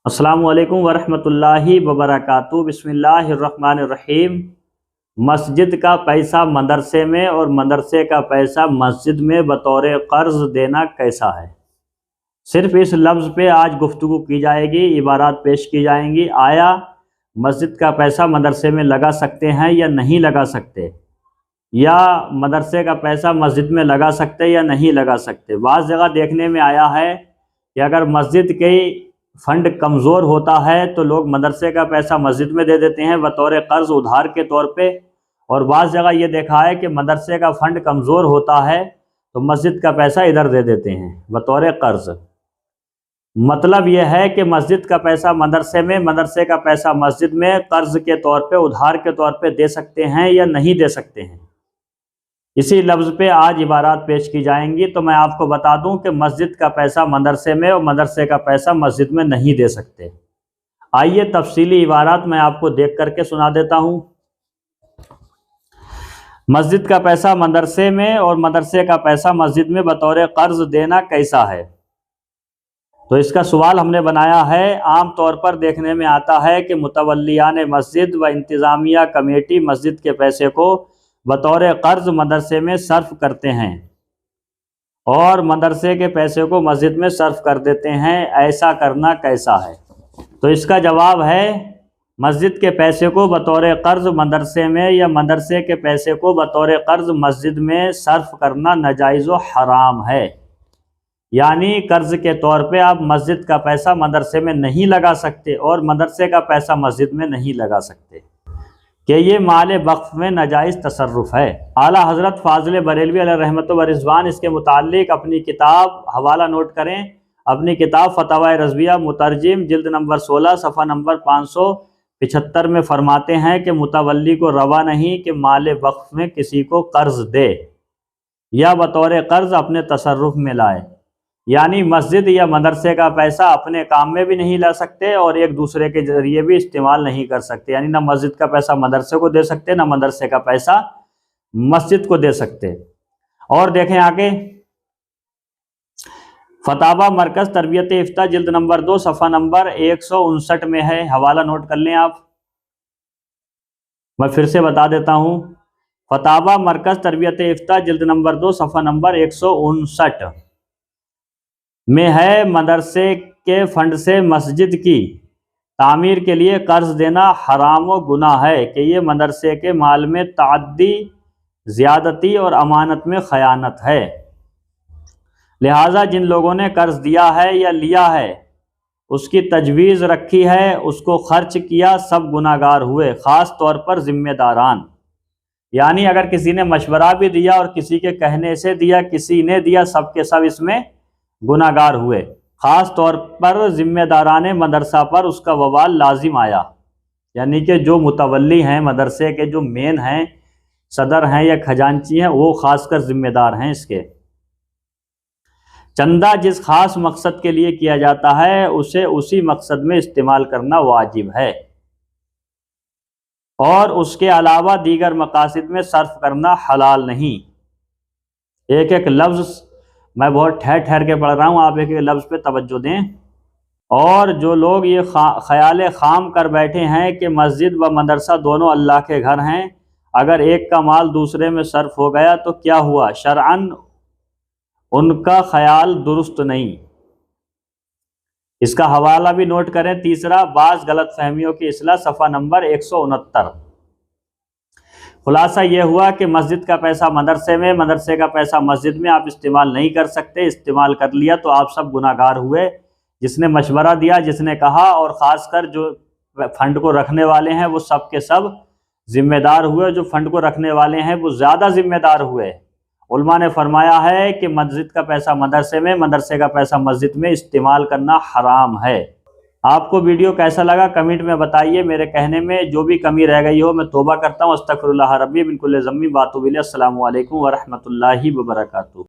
السلام علیکم ورحمۃ اللہ وبرکاتہ۔ بسم اللہ الرحمن الرحیم۔ مسجد کا پیسہ مدرسے میں اور مدرسے کا پیسہ مسجد میں بطور قرض دینا کیسا ہے؟ صرف اس لفظ پہ آج گفتگو کی جائے گی، عبارات پیش کی جائیں گی۔ آیا مسجد کا پیسہ مدرسے میں لگا سکتے ہیں یا نہیں لگا سکتے، یا مدرسے کا پیسہ مسجد میں لگا سکتے یا نہیں لگا سکتے؟ بعض جگہ دیکھنے میں آیا ہے کہ اگر مسجد کی فنڈ کمزور ہوتا ہے تو لوگ مدرسے کا پیسہ مسجد میں دے دیتے ہیں بطور قرض ادھار کے طور پہ، اور بعض جگہ یہ دیکھا ہے کہ مدرسے کا فنڈ کمزور ہوتا ہے تو مسجد کا پیسہ ادھر دے دیتے ہیں بطور قرض۔ مطلب یہ ہے کہ مسجد کا پیسہ مدرسے میں، مدرسے کا پیسہ مسجد میں قرض کے طور پہ، ادھار کے طور پہ دے سکتے ہیں یا نہیں دے سکتے ہیں؟ اسی لفظ پہ آج عبارات پیش کی جائیں گی۔ تو میں آپ کو بتا دوں کہ مسجد کا پیسہ مدرسے میں اور مدرسے کا پیسہ مسجد میں نہیں دے سکتے۔ آئیے تفصیلی عبارات میں آپ کو دیکھ کر کے سنا دیتا ہوں۔ مسجد کا پیسہ مدرسے میں اور مدرسے کا پیسہ مسجد میں بطور قرض دینا کیسا ہے؟ تو اس کا سوال ہم نے بنایا ہے۔ عام طور پر دیکھنے میں آتا ہے کہ متولیان مسجد و انتظامیہ کمیٹی مسجد کے پیسے کو بطور قرض مدرسے میں صرف کرتے ہیں اور مدرسے کے پیسے کو مسجد میں صرف کر دیتے ہیں۔ ایسا کرنا کیسا ہے؟ تو اس کا جواب ہے، مسجد کے پیسے کو بطور قرض مدرسے میں یا مدرسے کے پیسے کو بطور قرض مسجد میں صرف کرنا ناجائز و حرام ہے۔ یعنی قرض کے طور پہ آپ مسجد کا پیسہ مدرسے میں نہیں لگا سکتے اور مدرسے کا پیسہ مسجد میں نہیں لگا سکتے، کہ یہ مال وقف میں ناجائز تصرف ہے۔ اعلیٰ حضرت فاضل بریلوی علیہ رحمت و رضوان اس کے متعلق اپنی کتاب، حوالہ نوٹ کریں، اپنی کتاب فتاوی رضویہ مترجم جلد نمبر 16 صفحہ نمبر 575 میں فرماتے ہیں کہ متولی کو روا نہیں کہ مال وقف میں کسی کو قرض دے یا بطور قرض اپنے تصرف میں لائے۔ یعنی مسجد یا مدرسے کا پیسہ اپنے کام میں بھی نہیں لا سکتے اور ایک دوسرے کے ذریعے بھی استعمال نہیں کر سکتے۔ یعنی نہ مسجد کا پیسہ مدرسے کو دے سکتے، نہ مدرسے کا پیسہ مسجد کو دے سکتے۔ اور دیکھیں آگے، فتاوی مرکز تربیت افتاء جلد نمبر 2 صفحہ نمبر 159 میں ہے، حوالہ نوٹ کر لیں آپ۔ میں پھر سے بتا دیتا ہوں، فتاوی مرکز تربیت افتاء جلد نمبر 2 صفحہ نمبر 159 میں ہے، مدرسے کے فنڈ سے مسجد کی تعمیر کے لیے قرض دینا حرام و گناہ ہے کہ یہ مدرسے کے مال میں تعدی، زیادتی اور امانت میں خیانت ہے۔ لہٰذا جن لوگوں نے قرض دیا ہے یا لیا ہے، اس کی تجویز رکھی ہے، اس کو خرچ کیا، سب گناہ گار ہوئے، خاص طور پر ذمہ داران۔ یعنی اگر کسی نے مشورہ بھی دیا اور کسی کے کہنے سے دیا، کسی نے دیا، سب کے سب اس میں گناہ گار ہوئے۔ خاص طور پر ذمہ داران مدرسہ پر اس کا وبال لازم آیا، یعنی کہ جو متولی ہیں، مدرسے کے جو مین ہیں، صدر ہیں یا خزانچی ہیں، وہ خاص کر ذمہ دار ہیں اس کے۔ چندہ جس خاص مقصد کے لیے کیا جاتا ہے اسے اسی مقصد میں استعمال کرنا واجب ہے اور اس کے علاوہ دیگر مقاصد میں صرف کرنا حلال نہیں۔ ایک ایک لفظ میں بہت ٹھہر کے پڑھ رہا ہوں، آپ ایک ایک لفظ پہ توجہ دیں۔ اور جو لوگ یہ خیال خام کر بیٹھے ہیں کہ مسجد و مدرسہ دونوں اللہ کے گھر ہیں، اگر ایک کا مال دوسرے میں صرف ہو گیا تو کیا ہوا؟ شرعاً ان کا خیال درست نہیں۔ اس کا حوالہ بھی نوٹ کریں۔ تیسرا، بعض غلط فہمیوں کی اصلاح، صفحہ نمبر 169۔ خلاصہ یہ ہوا کہ مسجد کا پیسہ مدرسے میں، مدرسے کا پیسہ مسجد میں آپ استعمال نہیں کر سکتے۔ استعمال کر لیا تو آپ سب گناہ گار ہوئے، جس نے مشورہ دیا، جس نے کہا، اور خاص کر جو فنڈ کو رکھنے والے ہیں وہ سب کے سب ذمہ دار ہوئے۔ جو فنڈ کو رکھنے والے ہیں وہ زیادہ ذمہ دار ہوئے۔ علماء نے فرمایا ہے کہ مسجد کا پیسہ مدرسے میں، مدرسے کا پیسہ مسجد میں استعمال کرنا حرام ہے۔ آپ کو ویڈیو کیسا لگا کمنٹ میں بتائیے۔ میرے کہنے میں جو بھی کمی رہ گئی ہو میں توبہ کرتا ہوں۔ استغفر اللہ ربی من کل ذنب واتوب الیہ۔ السلام علیکم ورحمۃ اللہ وبرکاتہ۔